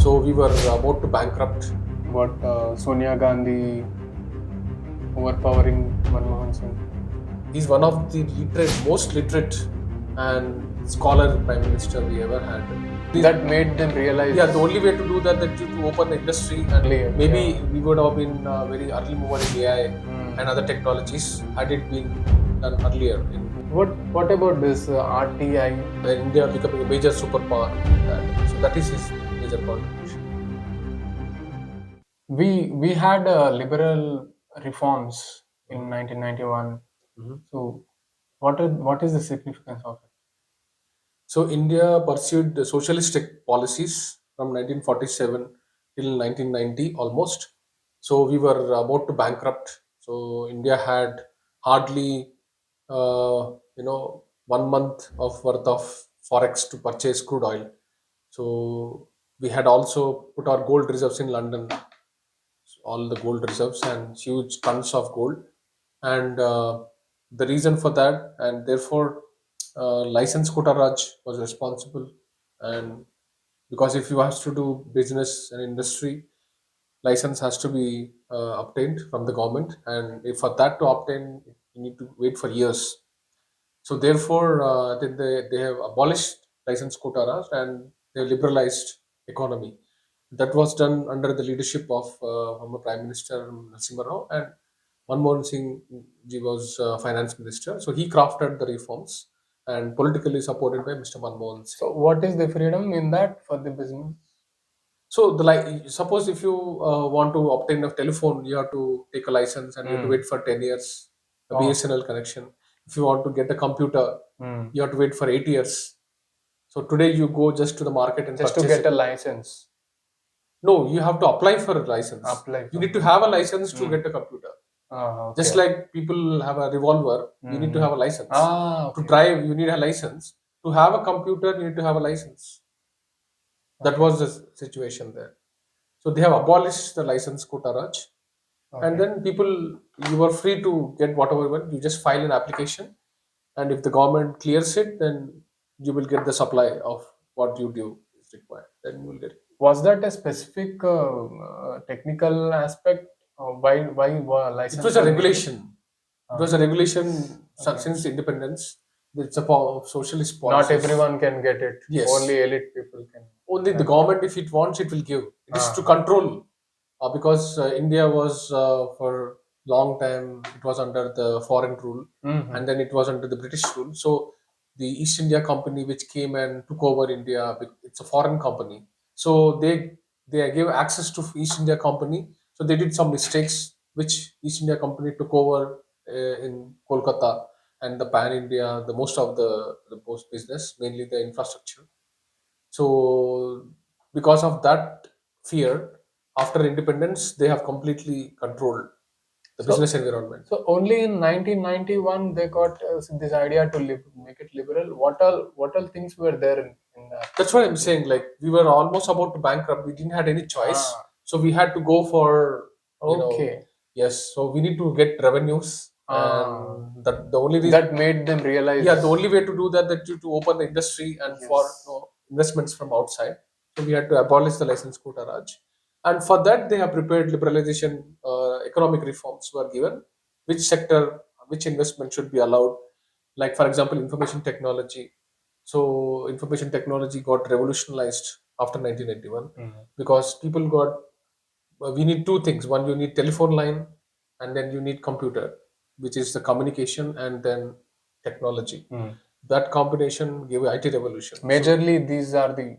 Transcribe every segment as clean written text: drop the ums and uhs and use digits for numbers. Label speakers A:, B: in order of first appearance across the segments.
A: So we were about to bankrupt.
B: What Sonia Gandhi, overpowering Manmohan Singh.
A: He's one of the most literate and scholar prime minister we ever had.
B: That made them realize.
A: Yeah, the only way to do that to open the industry, and maybe
B: Yeah.
A: we would have been very early mover in AI and other technologies had it been done earlier.
B: What about this RTI?
A: India becoming a major superpower. So that is his major contribution.
B: We had liberal reforms in 1991. So what is the significance of it?
A: So India pursued the socialistic policies from 1947 till 1990 almost. So we were about to bankrupt. So India had hardly, 1 month of worth of forex to purchase crude oil. So we had also put our gold reserves in London, all the gold reserves and huge tons of gold. And the reason for that, and therefore, license quota Raj was responsible. And because if you have to do business and industry, license has to be obtained from the government, and if for that to obtain, you need to wait for years. So therefore, then they have abolished license quota Raj and they liberalized economy. That was done under the leadership of former Prime Minister Narasimha Rao, and Manmohan Singh ji was finance minister. So he crafted the reforms and politically supported by Mr. Manmohan Singh.
B: So what is the freedom in that for the business?
A: So suppose if you want to obtain a telephone, you have to take a license and you have to wait for 10 years. A BSNL connection. If you want to get a computer, you have to wait for 8 years. So today you go just to the market and
B: Just to
A: purchase
B: get
A: it.
B: a license.
A: No, you have to apply for a license. You need to have a license to get a computer.
B: Okay.
A: Just like people have a revolver, you need to have a license. To drive, you need a license. To have a computer, you need to have a license. That was the situation there. So they have abolished the license quota Raj. And then you were free to get whatever you want. You just file an application, and if the government clears it, then you will get the supply of what you do is required. Then you will get it.
B: Was that a specific technical aspect? Why license?
A: It was a regulation. It was a regulation since independence. It's a socialist policy.
B: Not everyone can get it.
A: Yes.
B: Only elite people can.
A: Only the government, if it wants, it will give. It is to control, because India was for long time it was under the foreign rule, and then it was under the British rule. So the East India Company, which came and took over India, it's a foreign company. So they gave access to East India Company. So they did some mistakes, which East India Company took over in Kolkata and the pan India, the most of the post business, mainly the infrastructure. So, because of that fear, after independence, they have completely controlled the business environment.
B: So only in 1991 they got this idea to make it liberal. What all things were there in that?
A: That's what I'm saying. Like we were almost about to bankrupt. We didn't had any choice, so we had to go for yes. So we need to get revenues, and that the only reason
B: That made them realize.
A: yeah, the only way to do that to open the industry and for investments from outside. So we had to abolish the license quota Raj, and for that they have prepared liberalization. Economic reforms were given. Which sector, which investment should be allowed? Like for example, information technology. So information technology got revolutionized after 1991 because people got. We need two things. One, you need telephone line, and then you need computer, which is the communication, and then technology. That combination gave IT revolution.
B: Majorly, these are the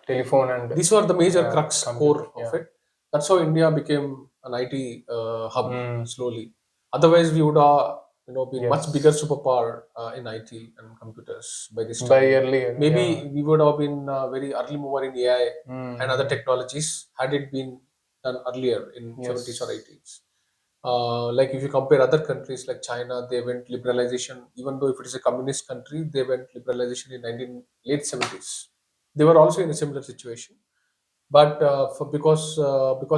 B: telephone and
A: These were the major crux core of it. That's how India became an IT hub slowly. Otherwise, we would have been much bigger superpower in IT and computers by this time.
B: by earlier.
A: Maybe we would have been very early mover in AI and other technologies had it been done earlier in 70s or 80s. Like if you compare other countries like China, they went liberalization. Even though if it is a communist country, they went liberalization in late 70s. They were also in a similar situation, but because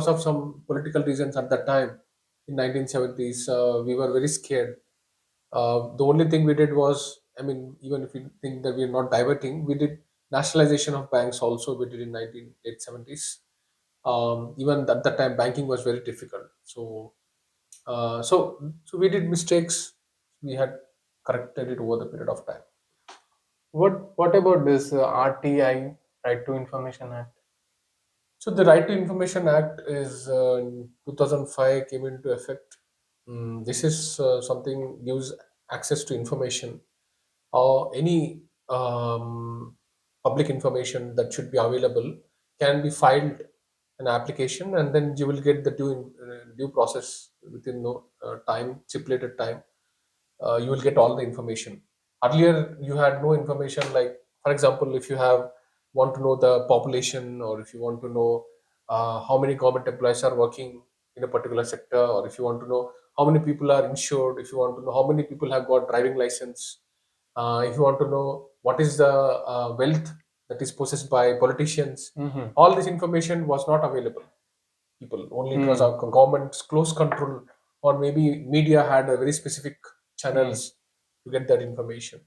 A: of some political reasons at that time in 1970s, we were very scared. The only thing we did was, I mean, even if you think that we are not diverting, we did Nationalization of banks also we did in 1970s. Even at that time, banking was very difficult. So we did mistakes. We had corrected it over the period of time.
B: What about this RTI, Right to Information Act?
A: So the Right to Information Act is in 2005 came into effect. This is something gives access to information or any public information that should be available can be filed an application, and then you will get the due process within no time stipulated time. You will get all the information. Earlier, you had no information. Like, for example, if you have want to know the population, or if you want to know how many government employees are working in a particular sector, or if you want to know how many people are insured, if you want to know how many people have got driving license, if you want to know what is the wealth that is possessed by politicians,
B: Mm-hmm.
A: all this information was not available people. Only it was
B: Mm.
A: our government's close control, or maybe media had a very specific
B: Mm.
A: channels to get that information.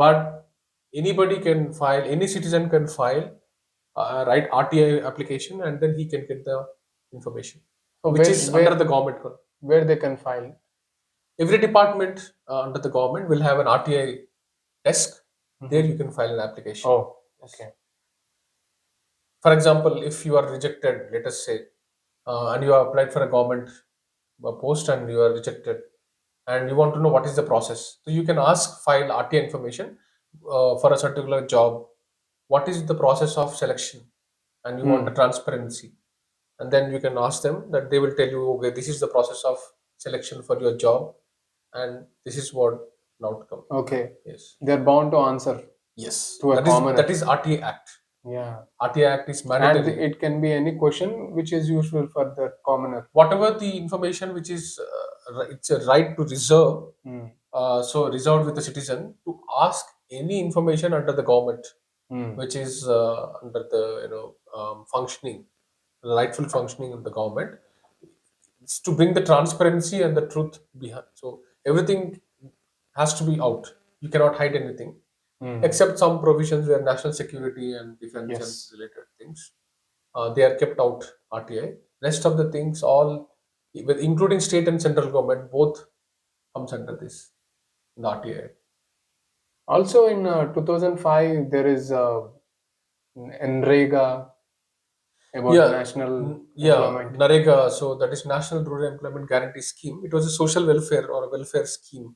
A: But anybody can file, any citizen can file, write RTI application, and then he can get the information,
B: So
A: which
B: where
A: is under
B: where
A: the government.
B: where they can file?
A: Every department under the government will have an RTI desk. There
B: Mm-hmm.
A: you can file an application.
B: Oh,
A: Yes.
B: okay.
A: For example, if you are rejected, let us say, and you have applied for a government post and you are rejected, and you want to know what is the process, so you can ask file RTI information for a particular job. What is the process of selection? And you want a
B: Mm.
A: transparency, and then you can ask them that they will tell you, okay, this is the process of selection for your job, and this is what an outcome.
B: Okay.
A: Yes,
B: They're bound to answer
A: yes,
B: to a
A: that
B: commoner.
A: is RTA Act.
B: Yeah.
A: RTA Act is
B: And
A: mandatory.
B: it can be any question which is useful for the commoner.
A: Whatever the information which is it's a right to reserve,
B: Mm.
A: so reserved with the citizen to ask any information under the government,
B: Mm.
A: which is under the functioning, rightful functioning of the government. It's to bring the transparency and the truth behind. So everything has to be out. You cannot hide anything,
B: Mm.
A: except some provisions where national security and defense and
B: Yes.
A: related things they are kept out RTI. Rest of the things, all including state and central government, both comes under this in the RTI.
B: Also in 2005, there is NREGA about
A: Yeah,
B: national
A: yeah,
B: employment.
A: NREGA. So that is National Rural Employment Guarantee Scheme. It was a social welfare or a welfare scheme.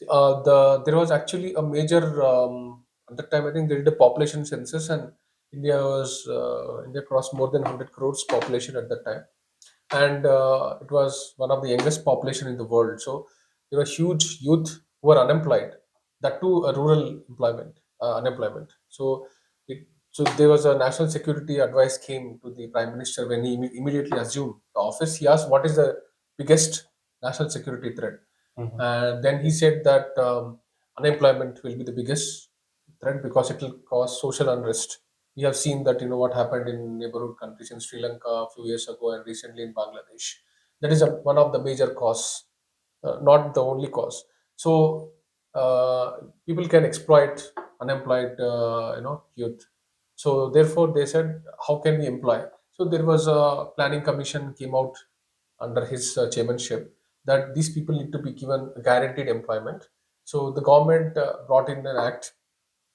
A: There was actually a major at that time. I think they did a population census, and India crossed more than 100 crores population at that time, and it was one of the youngest population in the world. So there were huge youth who were unemployed. That too, a rural employment unemployment. So there was a national security advice came to the prime minister when he immediately assumed the office. He asked, "What is the biggest national security threat?"
B: Mhm.
A: And then he said that unemployment will be the biggest threat because it will cause social unrest. We have seen that what happened in neighborhood countries in Sri Lanka a few years ago and recently in Bangladesh. That is one of the major cause, not the only cause. So people can exploit unemployed, youth. So therefore, they said, how can we employ? So there was a planning commission came out under his chairmanship that these people need to be given guaranteed employment. So the government brought in an act,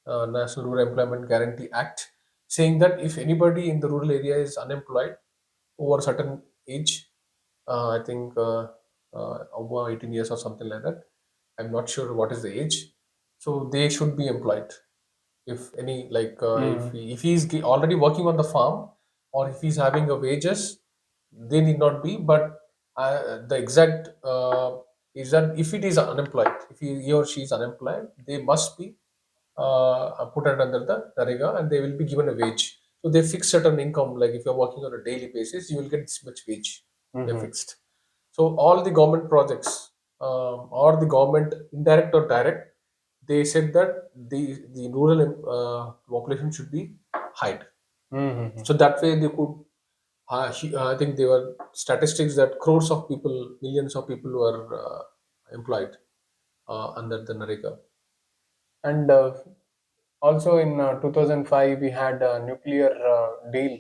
A: National Rural Employment Guarantee Act, saying that if anybody in the rural area is unemployed over a certain age, I think over 18 years or something like that. I'm not sure what is the age. So they should be employed. If any, like
B: Mm.
A: if he's already working on the farm, or if he's having a wages, they need not be. But the exact is that if it is unemployed, if he or she is unemployed, they must be put it under the NREGA, and they will be given a wage. So they fix certain income, like if you're working on a daily basis, you will get this much wage. They're
B: Mhm.
A: fixed. So all the government projects, or the government indirect or direct, they said that the rural population should be hide.
B: Mhm.
A: So that way they could. I think there were statistics that crores of people, millions of people were employed under the NREGA.
B: And Also in 2005, we had a nuclear deal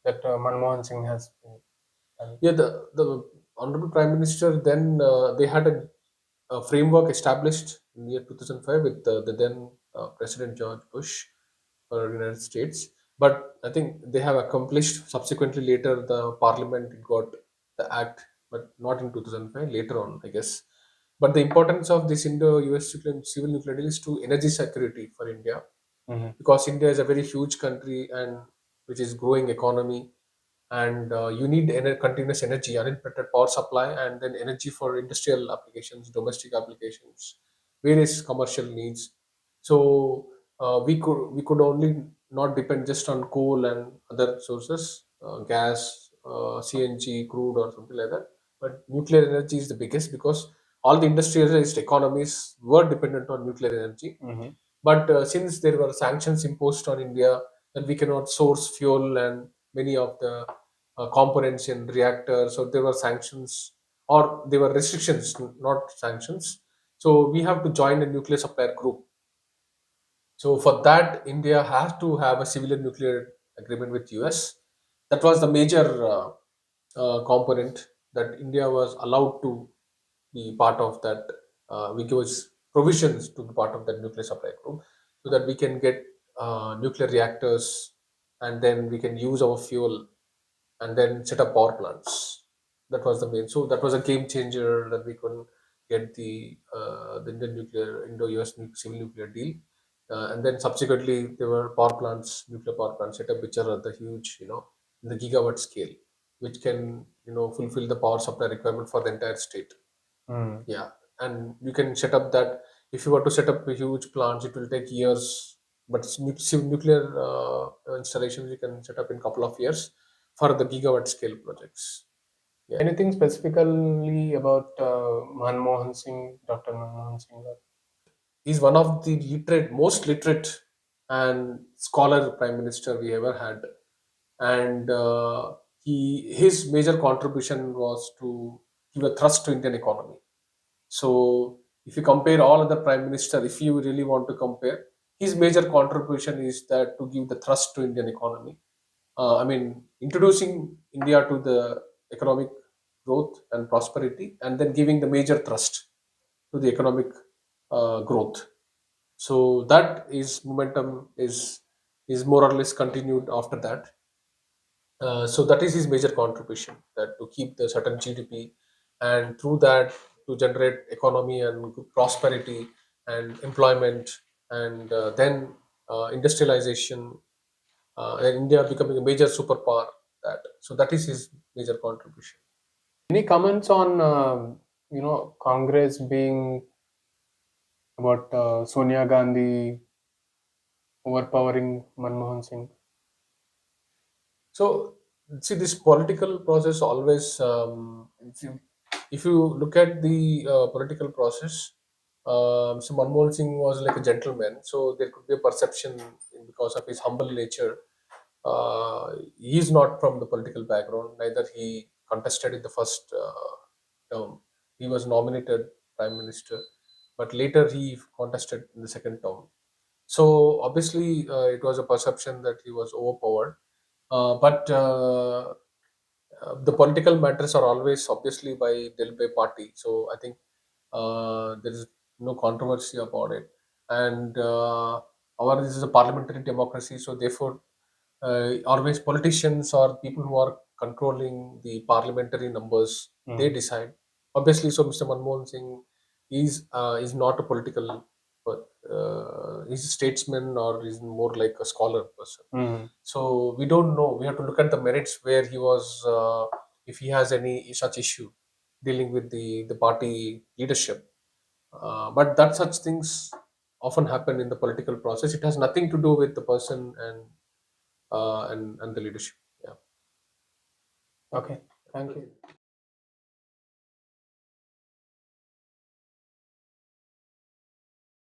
B: that Manmohan Singh has done.
A: Yeah, the honorable prime minister then they had a framework established in the year 2005 with the then President George Bush for the United States. But I think they have accomplished subsequently later the parliament got the act, but not in 2005. Later on, I guess. But the importance of this Indo-US civil nuclear deal is to energy security for India,
B: Mhm.
A: because India is a very huge country and which is growing economy, and you need continuous energy, uninterrupted power supply, and then energy for industrial applications, domestic applications, various commercial needs. So we could only not depend just on coal and other sources, gas, CNG, crude, or something like that. But nuclear energy is the biggest because all the industrialized economies were dependent on nuclear energy.
B: Mhm.
A: But since there were sanctions imposed on India, that we cannot source fuel and many of the components in reactors, so there were sanctions or there were restrictions, not sanctions. So we have to join a nuclear supplier group. So for that, India has to have a civilian nuclear agreement with US. That was the major component that India was allowed to be part of that. We give us provisions to be part of that nuclear supply group, so that we can get nuclear reactors, and then we can use our fuel and then set up power plants. That was the main. So that was a game changer that we could get the Indian nuclear Indo-US civil nuclear deal, and then subsequently there were power plants, nuclear power plants set up, which are at the huge, in the gigawatt scale, which can fulfill the power supply requirement for the entire state.
B: Mm.
A: Yeah, and you can set up that. If you were to set up a huge plants, it will take years. But nuclear installations you can set up in couple of years for the gigawatt scale projects. Yeah,
B: Anything specifically about Manmohan Singh, Dr. Manmohan Singh?
A: he's one of the most literate and scholar prime minister we ever had, and his major contribution was to give a thrust to Indian economy. So if you compare all other prime minister, if you really want to compare, his major contribution is that to give the thrust to Indian economy. I mean, introducing India to the economic growth and prosperity, and then giving the major thrust to the economic growth. So that is momentum is more or less continued after that. So that is his major contribution, that to keep the certain GDP, and through that to generate economy and prosperity and employment, and then industrialization, and India becoming a major superpower. That is his major contribution.
B: Any comments on Congress being about Sonia Gandhi overpowering Manmohan Singh?
A: So, see, this political process always, if you look at the political process, so Manmohan Singh was like a gentleman, so there could be a perception because of his humble nature. He is not from the political background, neither he contested in the first term. He was nominated prime minister, but later he contested in the second term. So obviously, it was a perception that he was overpowered. But the political matters are always obviously by dealt by party. So I think there is no controversy about it. And our this is a parliamentary democracy, so therefore, always politicians or people who are controlling the parliamentary numbers, they
B: Mm.
A: decide. Obviously, so Mr. Manmohan Singh is not a political, but he's a statesman, or he's more like a scholar person.
B: Mm.
A: So we don't know. We have to look at the merits where he was, if he has any such issue dealing with the party leadership. But that such things often happen in the political process. It has nothing to do with the person and the leadership. Yeah.
B: Okay, thank you.